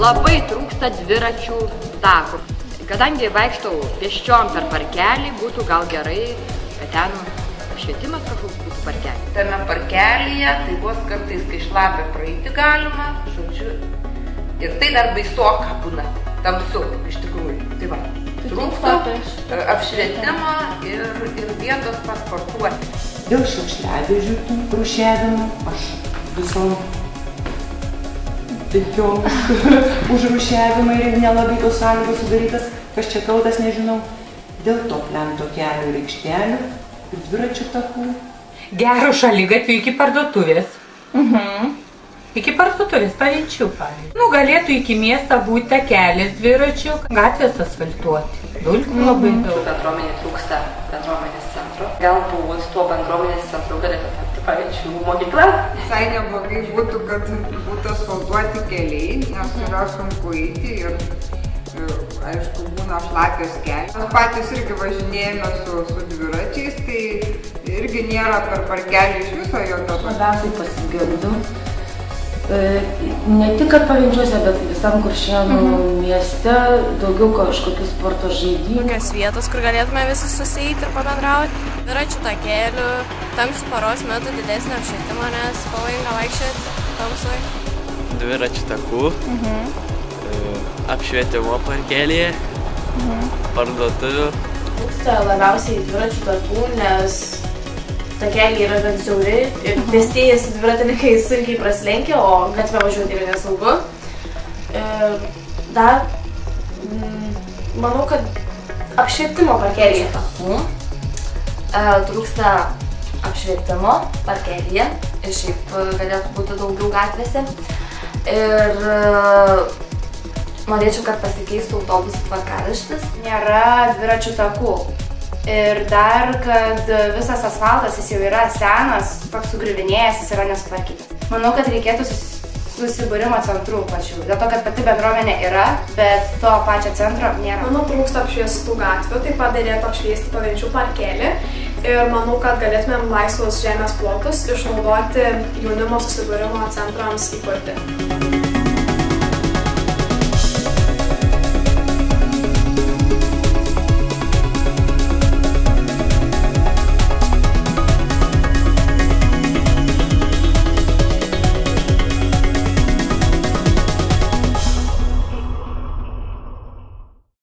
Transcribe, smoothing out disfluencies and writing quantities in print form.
Labai trūksta dviračių takų. Kadangi vaikštau pėsčiom per parkelį, būtų gal gerai, kad ten apšvietimas kažkoks būtų parkelį. Tame parkelyje, tai vos kartais, kai šlapia praeiti galima, žodžiu, ir tai dar baisoka būna, tamsu, iš tikrųjų. Tai va, trūksta apšvietimo ir vietos pasportuoti. Dėl šiukšliadėžių rūšiavimo aš visom užrūšiavimą ir nelabai tos sąlygos sudarytas, kas čia kaltas, nežinau. Dėl to plento kelio ir aikštelių ir dviračių takų. Gero šaligatvio iki parduotuvės. Iki parduotuvės, Pavinčių, pavyzdžiui. Nu, galėtų iki miestą būti takelis dviračių, gatvės asfaltuoti. Dulkių labai daug. Bendruomenė trūksta bendruomenės centro. Galbūt tuo bendruomenės centru galėtų tapti Pavinčių mokykla. Visai neblogai būtų, kad būtų asfaltuoti keliai, nes yra sunku eiti ir aišku, būna šlapios kelias. Mes patys irgi važinėjame su dviračiais, tai irgi nėra per parkelį iš viso jokio. Labiausiai pasigendu. Ne tik kad Pavinčiuose, bet visam Kuršėnų mieste daugiau kažkokių sporto žaidynių. Tokios vietos, kur galėtume visi susieiti ir pabendrauti. Dviračių takelių, tamsių paros metu didesnio apšvietimo, nes pavojinga vaikščioti tamsoj. Dviračių takų, apšvietimo parkelyje, parduotuvių. Trūksta labiausiai dviračių takų, nes takeliai yra gan siauri ir pėstieji dviratininkai sunkiai prasilenkia, o gatvę važiuoti yra nesaugu. Dar manau, kad apšvietimo parkelyje. Trūksta apšvietimo parkelyje ir šiaip galėtų būti daugiau gatvėse. Ir norėčiau, kad pasikeistų autobusų tvarkaraštis. Nėra dviračių takų. Ir dar, kad visas asfaltas, jis jau yra senas, toks sugriuvinėjęs, jis yra nesutvarkytas. Manau, kad reikėtų susibūrimo centrų pačių, dėl to, kad pati bendruomenė yra, bet to pačio centro nėra. Manau, trūksta apšviestų gatvių, taip pat derėtų apšviesti Pavinčių parkelį. Ir manau, kad galėtumėm laisvos žemės plotus išnaudoti jaunimo susibūrimo centrams įkurti.